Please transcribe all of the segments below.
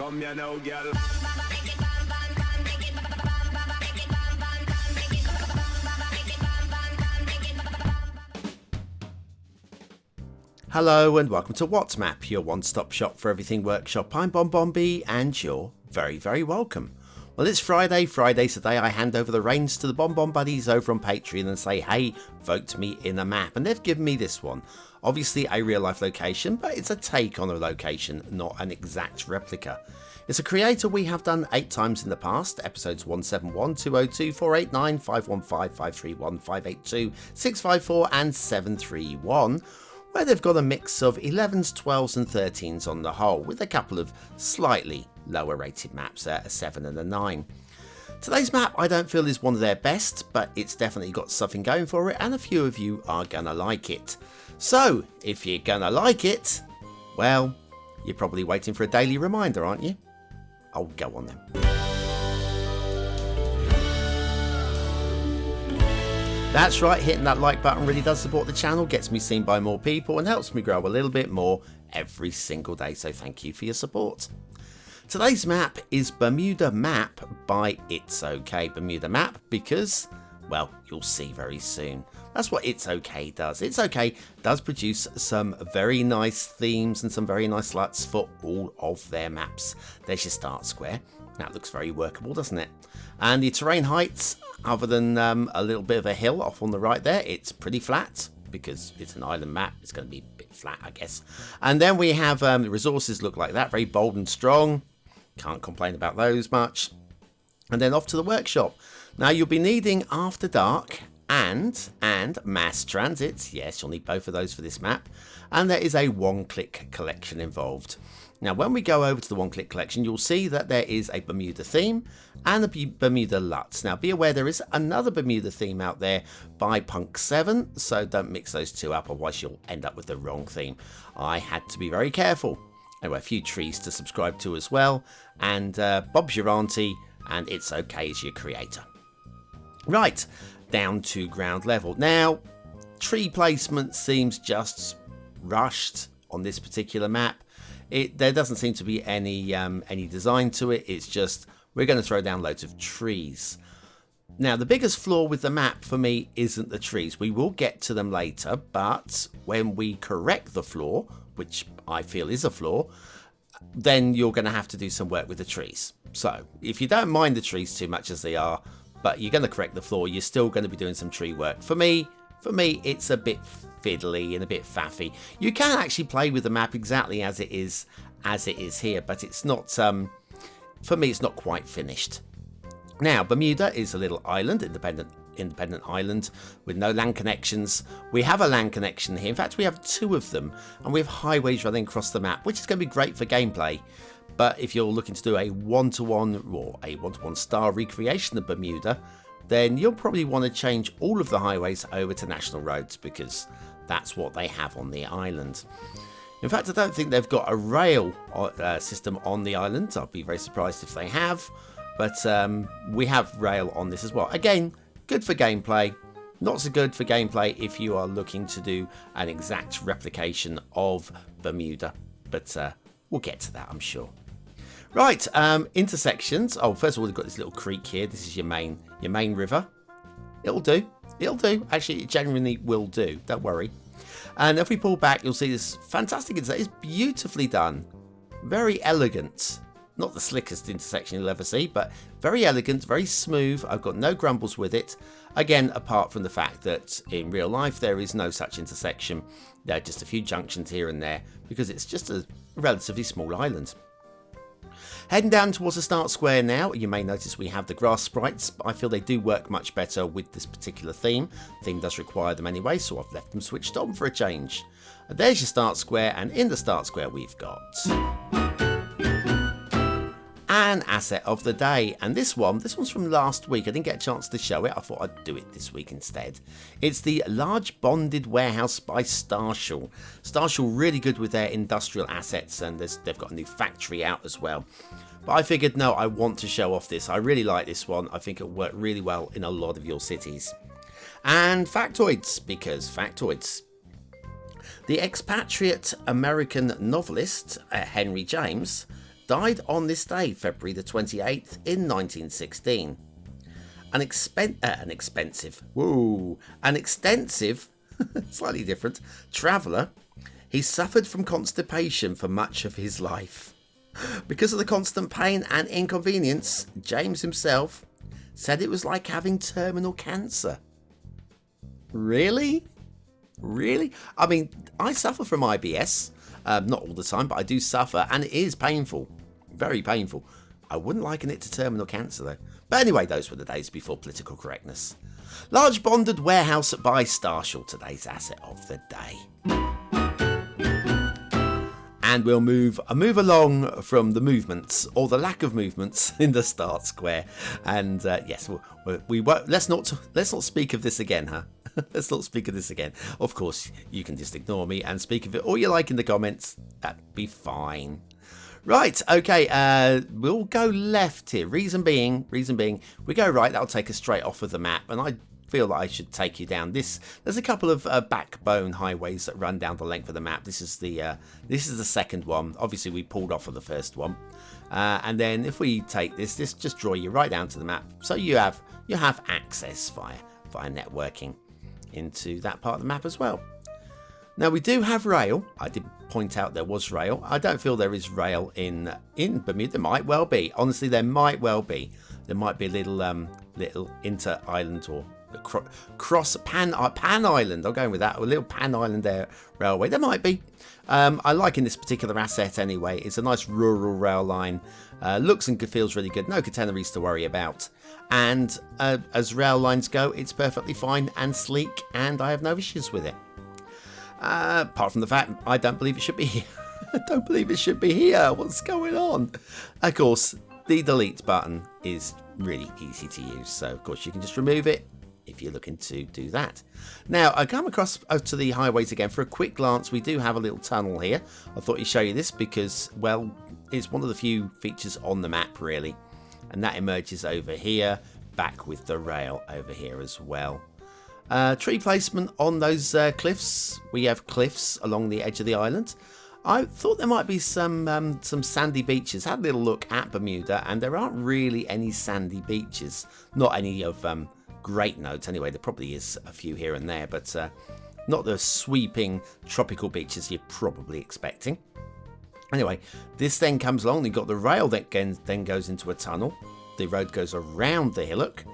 Come here now, girl. Hello and welcome to What's Map, your one-stop shop for everything workshop. I'm BonBonB and you're very, very welcome. Well, it's Friday. Today I hand over the reins to the BonBon buddies over on Patreon and say, hey, vote me in a map. And they've given me this one. Obviously a real-life location, but it's a take on a location, not an exact replica. It's a creator we have done 8 times in the past, episodes 171, 202, 489, 515, 531, 582, 654 and 731. Where they've got a mix of 11s, 12s and 13s on the whole, with a couple of slightly lower rated maps, a 7 and a 9. Today's map I don't feel is one of their best, but it's definitely got something going for it and a few of you are gonna like it. So, if you're gonna like it, well, you're probably waiting for a daily reminder, aren't you? I'll go on then. That's right, hitting that like button really does support the channel, gets me seen by more people and helps me grow a little bit more every single day, so thank you for your support. Today's map is Bermuda Map by It's OK. Bermuda Map because, well, you'll see very soon. That's what It's OK does. It's OK does produce some very nice themes and some very nice LUTs for all of their maps. There's your start square. That looks very workable, doesn't it? And the terrain heights, other than a little bit of a hill off on the right there, it's pretty flat because it's an island map. It's going to be a bit flat, I guess. And then we have the resources look like that, very bold and strong. Can't complain about those much. And then off to the workshop. Now you'll be needing After Dark and mass transits. Yes, you'll need both of those for this map. And there is a one-click collection involved. Now, when we go over to the one-click collection, you'll see that there is a Bermuda theme and a Bermuda LUTs. Now, be aware there is another Bermuda theme out there by Punk7, so don't mix those two up, otherwise you'll end up with the wrong theme. I had to be very careful. Anyway, a few trees to subscribe to as well, and Bob's your auntie, and It's OK as your creator. Right, down to ground level. Now, tree placement seems just rushed on this particular map. There doesn't seem to be any design to it. It's just we're going to throw down loads of trees. Now, the biggest flaw with the map for me isn't the trees. We will get to them later, but when we correct the flaw, which I feel is a flaw, then you're going to have to do some work with the trees. So, if you don't mind the trees too much as they are, but you're going to correct the flaw, you're still going to be doing some tree work. For me, it's a bit fiddly and a bit faffy. You can actually play with the map exactly as it is here, but it's not, for me, it's not quite finished. Now, Bermuda is a little island, independent island with no land connections. We have a land connection here. In fact, we have 2 of them, and we have highways running across the map, which is going to be great for gameplay. But if you're looking to do a one-to-one or a one-to-one star recreation of Bermuda, then you'll probably want to change all of the highways over to national roads because that's what they have on the island. In fact, I don't think they've got a rail system on the island. I'll be very surprised if they have, but we have rail on this as well. Again, good for gameplay, not so good for gameplay if you are looking to do an exact replication of Bermuda, but we'll get to that, I'm sure. Right, intersections. Oh, first of all, we've got this little creek here. This is your main river. It'll do. Actually, it genuinely will do. Don't worry. And if we pull back, you'll see this fantastic intersection. It's beautifully done. Very elegant. Not the slickest intersection you'll ever see, but very elegant, very smooth. I've got no grumbles with it. Again, apart from the fact that in real life, there is no such intersection. There are just a few junctions here and there because it's just a relatively small island. Heading down towards the start square now, you may notice we have the grass sprites. I feel they do work much better with this particular theme. The theme does require them anyway, so I've left them switched on for a change. And there's your start square, and in the start square we've got an asset of the day, and this one's from last week. I didn't get a chance to show it. I thought I'd do it this week instead. It's the large bonded warehouse by Starshall. Starshall really good with their industrial assets, and they've got a new factory out as well. But I figured, no, I want to show off this. I really like this one. I think it'll work really well in a lot of your cities. And factoids, because factoids. The expatriate American novelist Henry James died on this day, February the 28th in 1916. An extensive, slightly different, traveller, he suffered from constipation for much of his life. Because of the constant pain and inconvenience, James himself said it was like having terminal cancer. Really? Really? I mean, I suffer from IBS. Not all the time, but I do suffer, and it is painful. Very painful. I wouldn't liken it to terminal cancer, though. But anyway, those were the days before political correctness. Large bonded warehouse by Starshall, today's asset of the day. And we'll move along from the movements, or the lack of movements, in the start square. And yes, we won't, let's not speak of this again, huh? Let's not speak of this again. Of course, you can just ignore me and speak of it all you like in the comments. That'd be fine. Right, okay, we'll go left here. Reason being, we go right, that'll take us straight off of the map. And I feel that I should take you down this. There's a couple of backbone highways that run down the length of the map. This is the second one. Obviously, we pulled off of the first one. And then if we take this just draw you right down to the map. So you have access via networking into that part of the map as well. Now we do have rail. I did point out there was rail. I don't feel there is rail in Bermuda. There might well be. Honestly, there might well be. There might be a little inter-island or cross pan island. I'm going with that. A little pan island railway. There might be. I like in this particular asset anyway. It's a nice rural rail line. Looks and feels really good. No catenaries to worry about. And as rail lines go, it's perfectly fine and sleek, and I have no issues with it. Apart from the fact I don't believe it should be here. I don't believe it should be here. What's going on? Of course, the delete button is really easy to use. So, of course, you can just remove it if you're looking to do that. Now, I come across to the highways again. For a quick glance, we do have a little tunnel here. I thought I'd show you this because, well, it's one of the few features on the map, really. And that emerges over here, back with the rail over here as well. Tree placement on those cliffs. We have cliffs along the edge of the island. I thought there might be some sandy beaches. Had a little look at Bermuda, and there aren't really any sandy beaches. Not any of great note anyway. There probably is a few here and there, but not the sweeping tropical beaches you're probably expecting. Anyway, this then comes along. You've got the rail that then goes into a tunnel. The road goes around the hillock.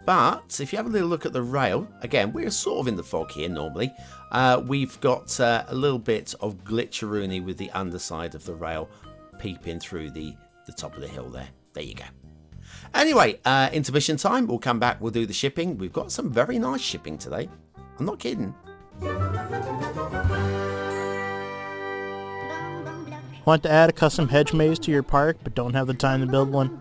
But if you have a little look at the rail, again, we're sort of in the fog here normally. We've got a little bit of glitcheroony with the underside of the rail peeping through the top of the hill there. There you go. Anyway, intermission time. We'll come back. We'll do the shipping. We've got some very nice shipping today. I'm not kidding. Want to add a custom hedge maze to your park but don't have the time to build one?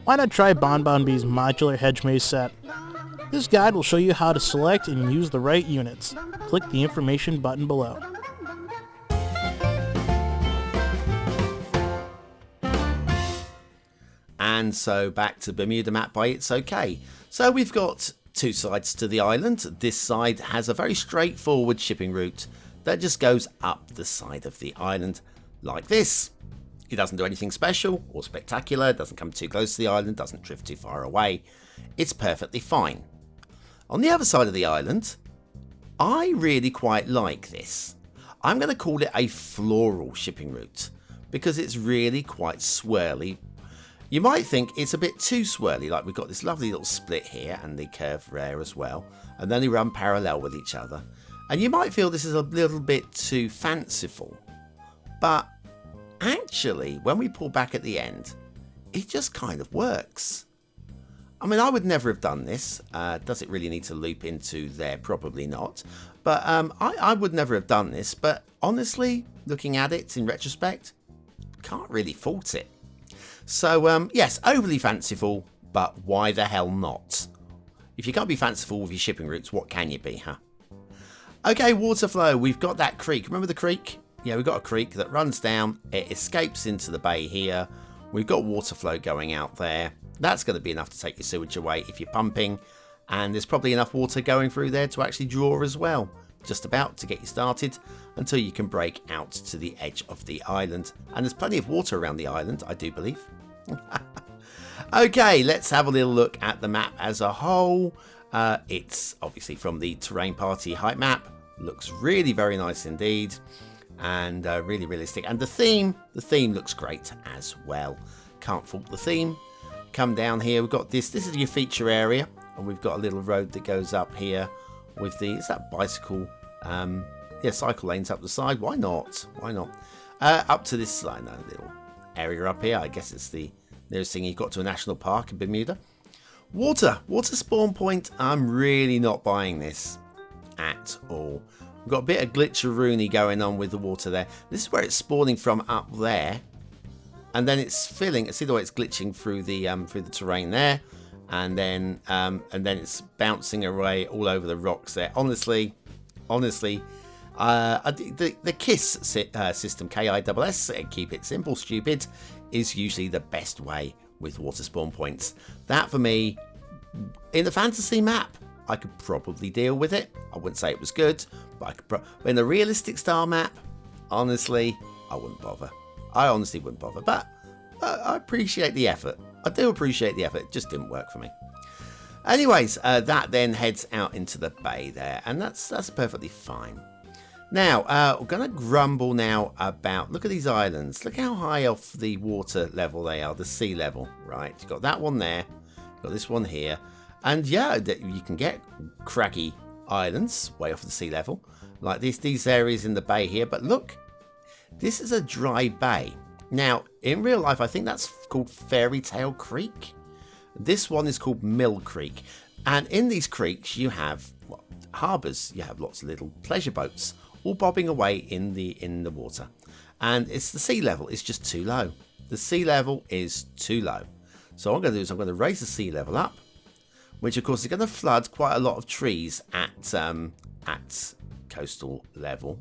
Why not try BonBonB's modular hedge maze set? This guide will show you how to select and use the right units. Click the information button below. And so back to Bermuda Map by It's Okay. So we've got two sides to the island. This side has a very straightforward shipping route that just goes up the side of the island like this. It doesn't do anything special or spectacular, doesn't come too close to the island, doesn't drift too far away. It's perfectly fine. On the other side of the island, I really quite like this. I'm going to call it a floral shipping route because it's really quite swirly. You might think it's a bit too swirly, like we've got this lovely little split here and the curve there as well, and then they run parallel with each other. And you might feel this is a little bit too fanciful, but actually, when we pull back at the end, it just kind of works. I mean, I would never have done this. Does it really need to loop into there? Probably not. But I would never have done this. But honestly, looking at it in retrospect, can't really fault it. So, yes, overly fanciful, but why the hell not? If you can't be fanciful with your shipping routes, what can you be, huh? Okay, water flow. We've got that creek. Remember the creek? Yeah, we've got a creek that runs down. It escapes into the bay here. We've got water flow going out there. That's going to be enough to take your sewage away if you're pumping. And there's probably enough water going through there to actually draw as well. just about to get you started until you can break out to the edge of the island. And there's plenty of water around the island, I do believe. Okay, let's have a little look at the map as a whole. It's obviously from the Terrain Party hype map. Looks really very nice indeed, and really realistic. And the theme looks great as well. Can't fault the theme. Come down here, we've got this is your feature area, and we've got a little road that goes up here with the, is that bicycle, yeah, cycle lanes up the side. Why not? Up to this little area up here. I guess it's the nearest thing you've got to a national park in Bermuda. Water spawn point. I'm really not buying this at all. We've got a bit of glitcheroony going on with the water there. This is where it's spawning from, up there, and then it's filling. See the way it's glitching through the terrain there, and then it's bouncing away all over the rocks there. Honestly, the KISS system, KISS, keep it simple, stupid, is usually the best way with water spawn points. That for me, in the fantasy map, I could probably deal with it. I wouldn't say it was good, but I could in the realistic style map, honestly, I wouldn't bother. I honestly wouldn't bother, but I appreciate the effort. I do appreciate the effort. It just didn't work for me. Anyways, that then heads out into the bay there, and that's perfectly fine. Now, we're going to grumble now about, look at these islands. Look how high off the water level they are, the sea level, right? You've got that one there, you've got this one here. And yeah, you can get craggy islands way off the sea level, like these areas in the bay here. But look, this is a dry bay. Now, in real life, I think that's called Fairy Tale Creek. This one is called Mill Creek. And in these creeks, you have harbours. You have lots of little pleasure boats, all bobbing away in the water. And it's the sea level is just too low. The sea level is too low. So what I'm going to do is I'm going to raise the sea level up, which of course is going to flood quite a lot of trees at coastal level.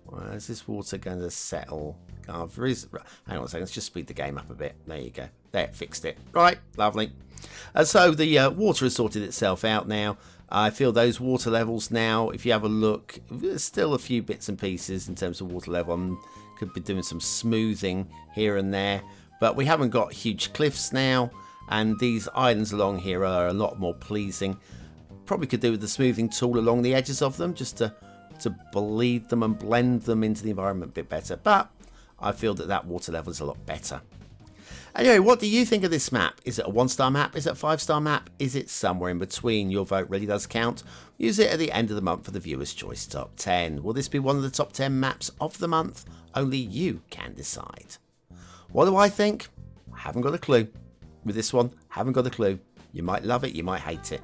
Where is this water going to settle? Hang on a second, let's just speed the game up a bit. There you go. There, fixed it. Right, lovely. So the water has sorted itself out now. I feel those water levels now, if you have a look, there's still a few bits and pieces in terms of water level. Could be doing some smoothing here and there, but we haven't got huge cliffs now, and these islands along here are a lot more pleasing. Probably could do with the smoothing tool along the edges of them, just to bleed them and blend them into the environment a bit better, but I feel that water level is a lot better. Anyway, what do you think of this map? Is it a 1-star map? Is it a 5-star map? Is it somewhere in between? Your vote really does count. Use it at the end of the month for the Viewer's Choice Top 10. Will this be one of the top 10 maps of the month? Only you can decide. What do I think? I haven't got a clue. With this one, haven't got a clue. You might love it, you might hate it.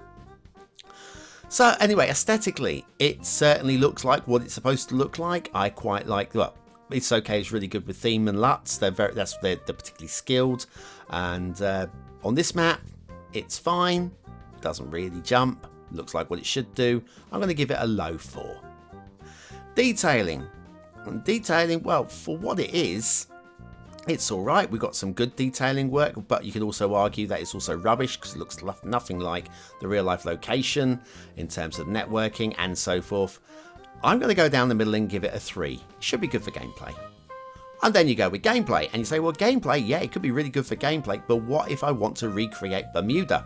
So anyway, aesthetically, it certainly looks like what it's supposed to look like. I quite like, well, It's Okay is really good with theme and LUTs. They're particularly skilled. And on this map, it's fine. Doesn't really jump. Looks like what it should do. I'm going to give it a low 4. Detailing. Detailing, well, for what it is, it's alright. We've got some good detailing work, but you could also argue that it's also rubbish because it looks nothing like the real life location in terms of networking and so forth. I'm going to go down the middle and give it a 3. Should be good for gameplay. And then you go with gameplay and you say, well, gameplay, yeah, it could be really good for gameplay, but what if I want to recreate Bermuda?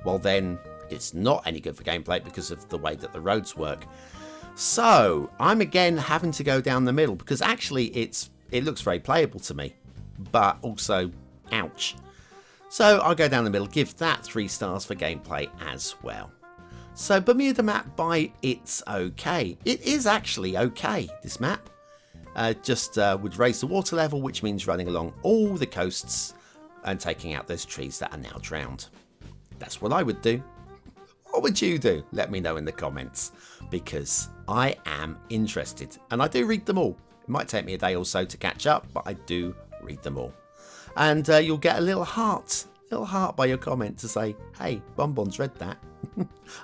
Well, then it's not any good for gameplay because of the way that the roads work. So I'm again having to go down the middle because actually it looks very playable to me, but also ouch. So I'll go down the middle, give that 3 stars for gameplay as well. So Bermuda Map by It's Okay. It is actually okay, this map. Just would raise the water level, which means running along all the coasts and taking out those trees that are now drowned. That's what I would do. What would you do? Let me know in the comments, because I am interested and I do read them all. It might take me a day or so to catch up, but I do read them all. And you'll get a little heart by your comment to say, hey, BonBon's read that.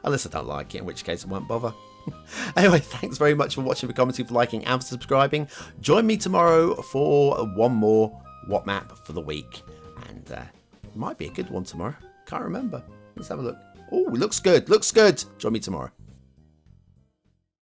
Unless I don't like it, in which case I won't bother. Anyway, thanks very much for watching, for commenting, for liking and for subscribing. Join me tomorrow for one more What Map for the week. And it might be a good one tomorrow. Can't remember. Let's have a look. Oh, it looks good. Looks good. Join me tomorrow.